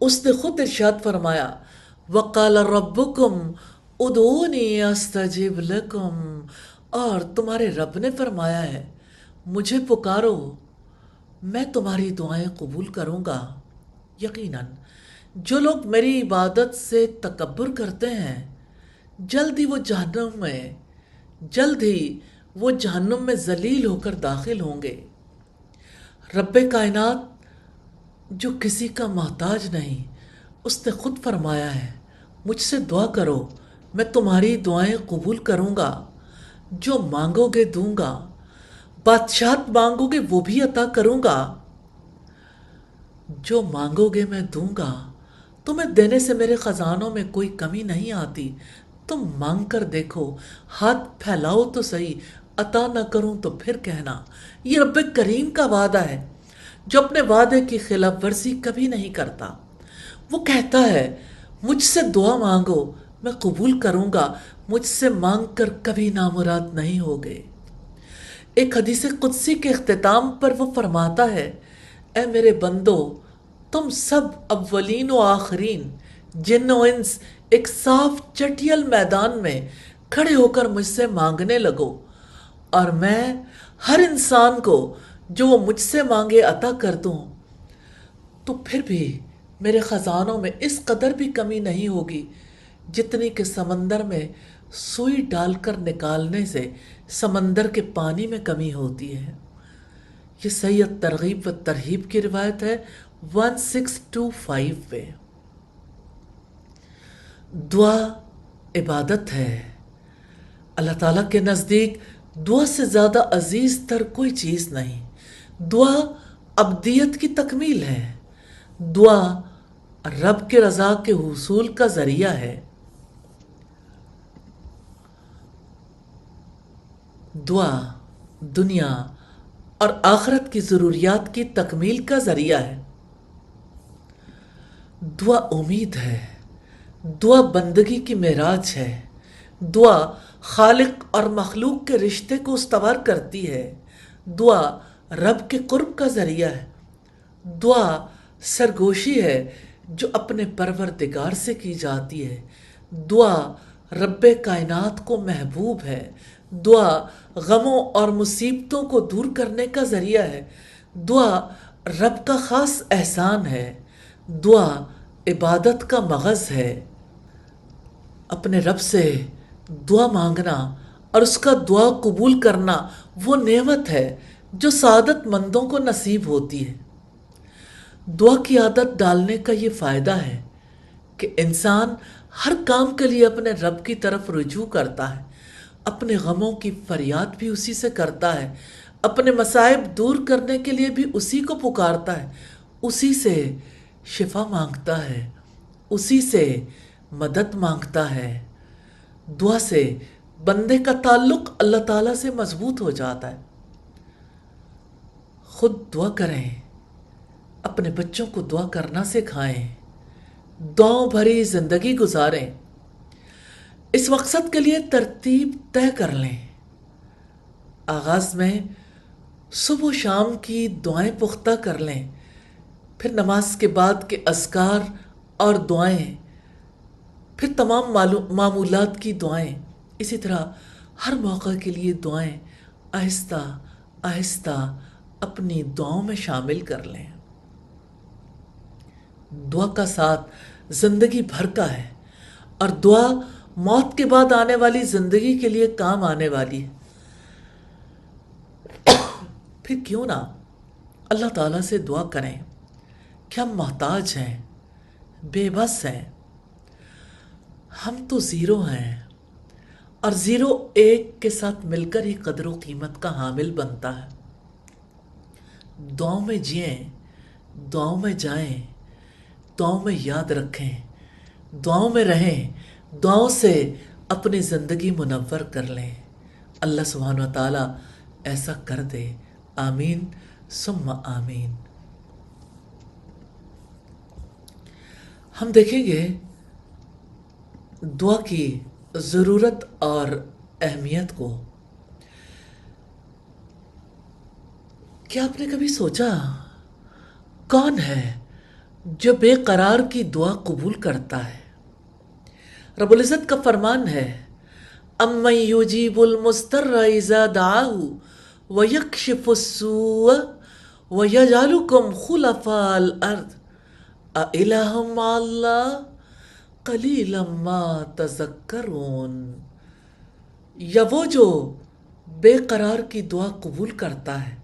اس نے خود ارشاد فرمایا وقال ربکم ادعونی استجب لکم، اور تمہارے رب نے فرمایا ہے مجھے پکارو میں تمہاری دعائیں قبول کروں گا۔ یقیناً جو لوگ میری عبادت سے تکبر کرتے ہیں جلد ہی وہ جہنم میں ذلیل ہو کر داخل ہوں گے۔ رب کائنات جو کسی کا محتاج نہیں، اس نے خود فرمایا ہے مجھ سے دعا کرو میں تمہاری دعائیں قبول کروں گا، جو مانگو گے دوں گا، بادشاہت مانگو گے وہ بھی عطا کروں گا، جو مانگو گے میں دوں گا، تمہیں دینے سے میرے خزانوں میں کوئی کمی نہیں آتی، تم مانگ کر دیکھو، ہاتھ پھیلاؤ تو صحیح، عطا نہ کروں تو پھر کہنا۔ یہ رب کریم کا وعدہ ہے جو اپنے وعدے کی خلاف ورزی کبھی نہیں کرتا۔ وہ کہتا ہے مجھ سے دعا مانگو میں قبول کروں گا، مجھ سے مانگ کر کبھی نامراد نہیں ہوگے۔ ایک حدیث قدسی کے اختتام پر وہ فرماتا ہے اے میرے بندو، تم سب اولین و آخرین جن و انس ایک صاف چٹیل میدان میں کھڑے ہو کر مجھ سے مانگنے لگو، اور میں ہر انسان کو جو وہ مجھ سے مانگے عطا کر دوں، تو پھر بھی میرے خزانوں میں اس قدر بھی کمی نہیں ہوگی جتنی کہ سمندر میں سوئی ڈال کر نکالنے سے سمندر کے پانی میں کمی ہوتی ہے۔ یہ صحیح ترغیب و ترہیب کی روایت ہے 1625 پہ۔ دعا عبادت ہے۔ اللہ تعالیٰ کے نزدیک دعا سے زیادہ عزیز تر کوئی چیز نہیں۔ دعا ابدیت کی تکمیل ہے۔ دعا رب کے رضا کے حصول کا ذریعہ ہے۔ دعا دنیا اور آخرت کی ضروریات کی تکمیل کا ذریعہ ہے۔ دعا امید ہے۔ دعا بندگی کی معراج ہے۔ دعا خالق اور مخلوق کے رشتے کو استوار کرتی ہے۔ دعا رب کے قرب کا ذریعہ ہے۔ دعا سرگوشی ہے جو اپنے پروردگار سے کی جاتی ہے۔ دعا رب کائنات کو محبوب ہے۔ دعا غموں اور مصیبتوں کو دور کرنے کا ذریعہ ہے۔ دعا رب کا خاص احسان ہے۔ دعا عبادت کا مغز ہے۔ اپنے رب سے دعا مانگنا اور اس کا دعا قبول کرنا وہ نعمت ہے جو سعادت مندوں کو نصیب ہوتی ہے۔ دعا کی عادت ڈالنے کا یہ فائدہ ہے کہ انسان ہر کام کے لیے اپنے رب کی طرف رجوع کرتا ہے، اپنے غموں کی فریاد بھی اسی سے کرتا ہے، اپنے مصائب دور کرنے کے لیے بھی اسی کو پکارتا ہے، اسی سے شفا مانگتا ہے، اسی سے مدد مانگتا ہے۔ دعا سے بندے کا تعلق اللہ تعالیٰ سے مضبوط ہو جاتا ہے۔ خود دعا کریں، اپنے بچوں کو دعا کرنا سکھائیں، دعاؤں بھری زندگی گزاریں۔ اس مقصد کے لیے ترتیب طے کر لیں۔ آغاز میں صبح و شام کی دعائیں پختہ کر لیں، پھر نماز کے بعد کے اذکار اور دعائیں، پھر تمام معمولات کی دعائیں، اسی طرح ہر موقع کے لیے دعائیں آہستہ آہستہ اپنی دعاؤں میں شامل کر لیں۔ دعا کا ساتھ زندگی بھر کا ہے، اور دعا موت کے بعد آنے والی زندگی کے لیے کام آنے والی ہے۔ پھر کیوں نہ اللہ تعالیٰ سے دعا کریں کہ ہم محتاج ہیں، بے بس ہیں، ہم تو زیرو ہیں، اور زیرو ایک کے ساتھ مل کر ہی قدر و قیمت کا حامل بنتا ہے۔ دعاؤں میں جئیں، دعاؤں میں جائیں، دعاؤں میں یاد رکھیں، دعاؤں میں رہیں، دعاؤں سے اپنی زندگی منور کر لیں۔ اللہ سبحانہ و تعالیٰ ایسا کر دے، آمین ثم آمین۔ ہم دیکھیں گے دعا کی ضرورت اور اہمیت کو۔ کیا آپ نے کبھی سوچا کون ہے جو بے قرار کی دعا قبول کرتا ہے۔ رب العزت کا فرمان ہے، امن یجیب المضطر اذا دعاہ ویکشف السوء ویجعلکم خلفاء الارض االہ مع اللہ قلیلا ما تذکرون۔ یا وہ جو بے قرار کی دعا قبول کرتا ہے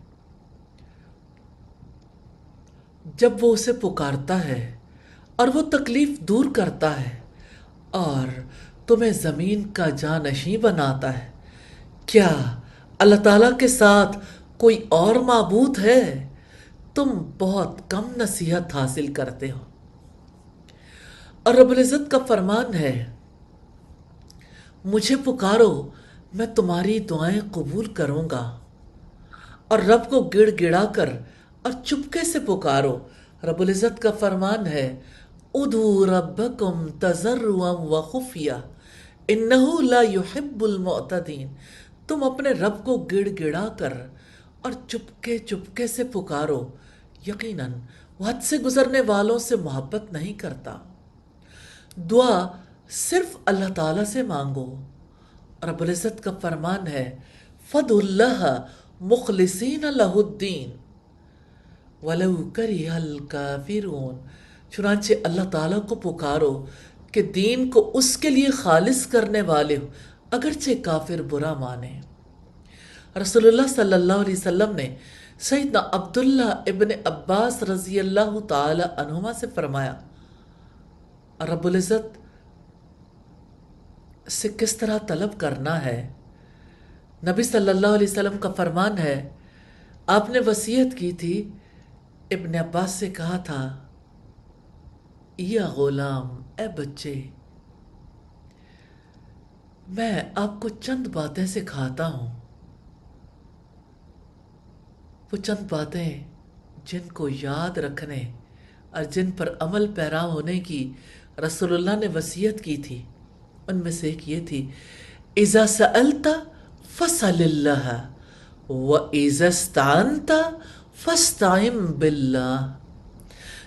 جب وہ اسے پکارتا ہے اور وہ تکلیف دور کرتا ہے اور تمہیں زمین کا جانشین بناتا ہے، کیا اللہ تعالیٰ کے ساتھ کوئی اور معبود ہے؟ تم بہت کم نصیحت حاصل کرتے ہو۔ اور رب العزت کا فرمان ہے، مجھے پکارو میں تمہاری دعائیں قبول کروں گا۔ اور رب کو گڑ گڑا کر اور چپکے سے پکارو۔ رب العزت کا فرمان ہے، ادعوا ربکم تضرعا وخفیہ انہ لا یحب المعتدین۔ تم اپنے رب کو گڑ گڑا کر اور چپکے چپکے سے پکارو، یقیناً وہ حد سے گزرنے والوں سے محبت نہیں کرتا۔ دعا صرف اللہ تعالیٰ سے مانگو۔ رب العزت کا فرمان ہے، فَادْعُوا اللَّهَ مُخْلِصِينَ لَهُ الدِّينَ وَلَوْ كَرِهَ الْكَافِرُونَ۔ چنانچہ اللہ تعالیٰ کو پکارو کہ دین کو اس کے لیے خالص کرنے والے ہو، اگرچہ کافر برا مانے۔ رسول اللہ صلی اللہ علیہ وسلم نے سیدنا عبداللہ ابن عباس رضی اللہ تعالی عنہما سے فرمایا، رب العزت سے کس طرح طلب کرنا ہے۔ نبی صلی اللہ علیہ وسلم کا فرمان ہے، آپ نے وصیت کی تھی، ابن عباس سے کہا تھا، یا غلام، اے بچے، میں آپ کو چند باتیں سکھاتا ہوں، وہ چند باتیں جن کو یاد رکھنے اور جن پر عمل پیرا ہونے کی رسول اللہ نے وصیت کی تھی۔ ان میں سے ایک یہ تھی، اذا سألت فاسأل اللہ واذا استعنت فاستعن باللہ۔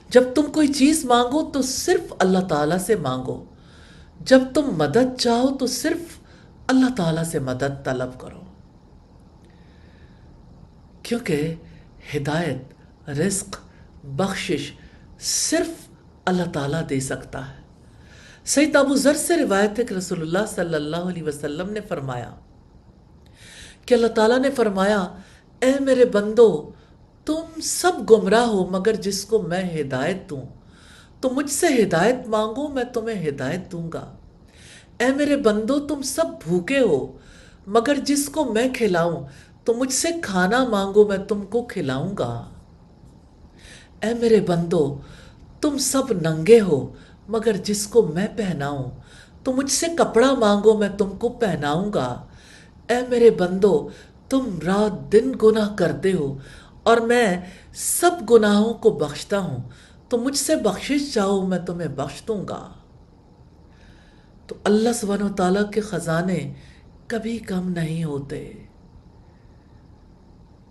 جب تم کوئی چیز مانگو تو صرف اللہ تعالیٰ سے مانگو، جب تم مدد چاہو تو صرف اللہ تعالیٰ سے مدد طلب کرو، کیونکہ ہدایت، رزق، بخشش صرف اللہ تعالیٰ دے سکتا ہے۔ سیدنا ابو ذر سے روایت ہے کہ رسول اللہ صلی اللہ علیہ وسلم نے فرمایا کہ اللہ تعالیٰ نے فرمایا، اے میرے بندو، تم سب گمراہ ہو مگر جس کو میں ہدایت دوں، تو مجھ سے ہدایت مانگو میں تمہیں ہدایت دوں گا۔ اے میرے بندو، تم سب بھوکے ہو مگر جس کو میں کھلاؤں، تو مجھ سے کھانا مانگو میں تم کو کھلاؤں گا۔ اے میرے بندو، تم سب ننگے ہو مگر جس کو میں پہناؤں، تو مجھ سے کپڑا مانگو میں تم کو پہناؤں گا۔ اے میرے بندو، تم رات دن گناہ کرتے ہو اور میں سب گناہوں کو بخشتا ہوں، تو مجھ سے بخشش چاہو میں تمہیں بخش دوں گا۔ تو اللہ سبحانہ و تعالیٰ کے خزانے کبھی کم نہیں ہوتے۔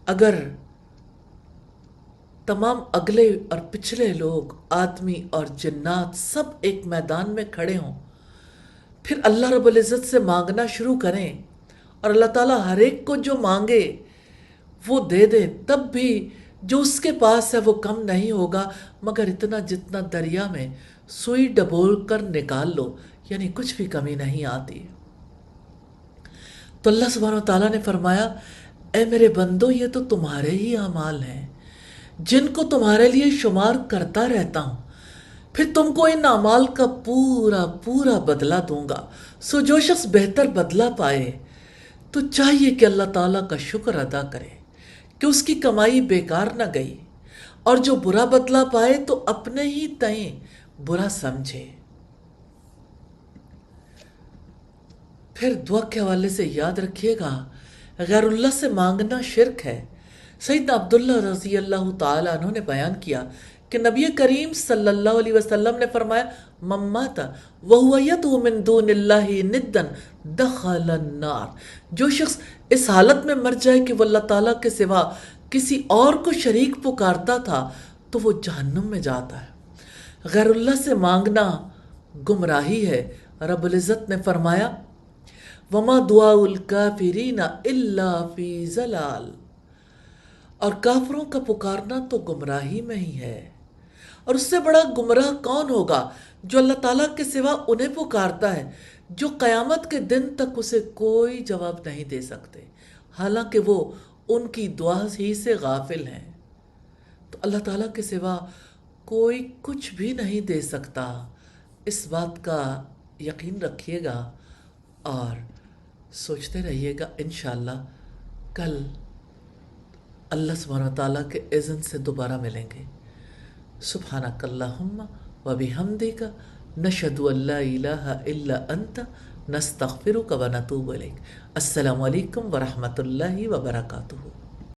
اگر تمام اگلے اور پچھلے لوگ، آدمی اور جنات سب ایک میدان میں کھڑے ہوں، پھر اللہ رب العزت سے مانگنا شروع کریں اور اللہ تعالیٰ ہر ایک کو جو مانگے وہ دے دے، تب بھی جو اس کے پاس ہے وہ کم نہیں ہوگا مگر اتنا جتنا دریا میں سوئی ڈبول کر نکال لو، یعنی کچھ بھی کمی نہیں آتی۔ تو اللہ سبحانہ وتعالیٰ نے فرمایا، اے میرے بندو، یہ تو تمہارے ہی اعمال ہیں جن کو تمہارے لیے شمار کرتا رہتا ہوں، پھر تم کو ان اعمال کا پورا پورا بدلہ دوں گا۔ سو جو شخص بہتر بدلہ پائے تو چاہیے کہ اللہ تعالیٰ کا شکر ادا کرے کہ اس کی کمائی بیکار نہ گئی، اور جو برا بدلہ پائے تو اپنے ہی تئیں برا سمجھے۔ پھر دعا کے حوالے سے یاد رکھیے گا، غیر اللہ سے مانگنا شرک ہے۔ سیدنا عبداللہ رضی اللہ تعالیٰ عنہ نے بیان کیا کہ نبی کریم صلی اللہ علیہ وسلم نے فرمایا، من مات وہو یدعو من دون اللہ ندا دخل النار۔ جو شخص اس حالت میں مر جائے کہ وہ اللہ تعالیٰ کے سوا کسی اور کو شریک پکارتا تھا تو وہ جہنم میں جاتا ہے۔ غیر اللہ سے مانگنا گمراہی ہے۔ رب العزت نے فرمایا وما دعاء الکافرین الا فی ضلال، اور کافروں کا پکارنا تو گمراہی میں ہی ہے۔ اور اس سے بڑا گمراہ کون ہوگا جو اللہ تعالیٰ کے سوا انہیں پکارتا ہے، جو قیامت کے دن تک اسے کوئی جواب نہیں دے سکتے، حالانکہ وہ ان کی دعا ہی سے غافل ہیں۔ تو اللہ تعالیٰ کے سوا کوئی کچھ بھی نہیں دے سکتا، اس بات کا یقین رکھیے گا اور سوچتے رہیے گا۔ انشاءاللہ کل اللہ سبحانہ تعالیٰ کے اذن سے دوبارہ ملیں گے۔ سبحانک اللہم و بحمدک نشہد ان لا الہ الا انت نستغفرک و نتوب الیک۔ السلام علیکم ورحمۃ اللہ وبرکاتہ۔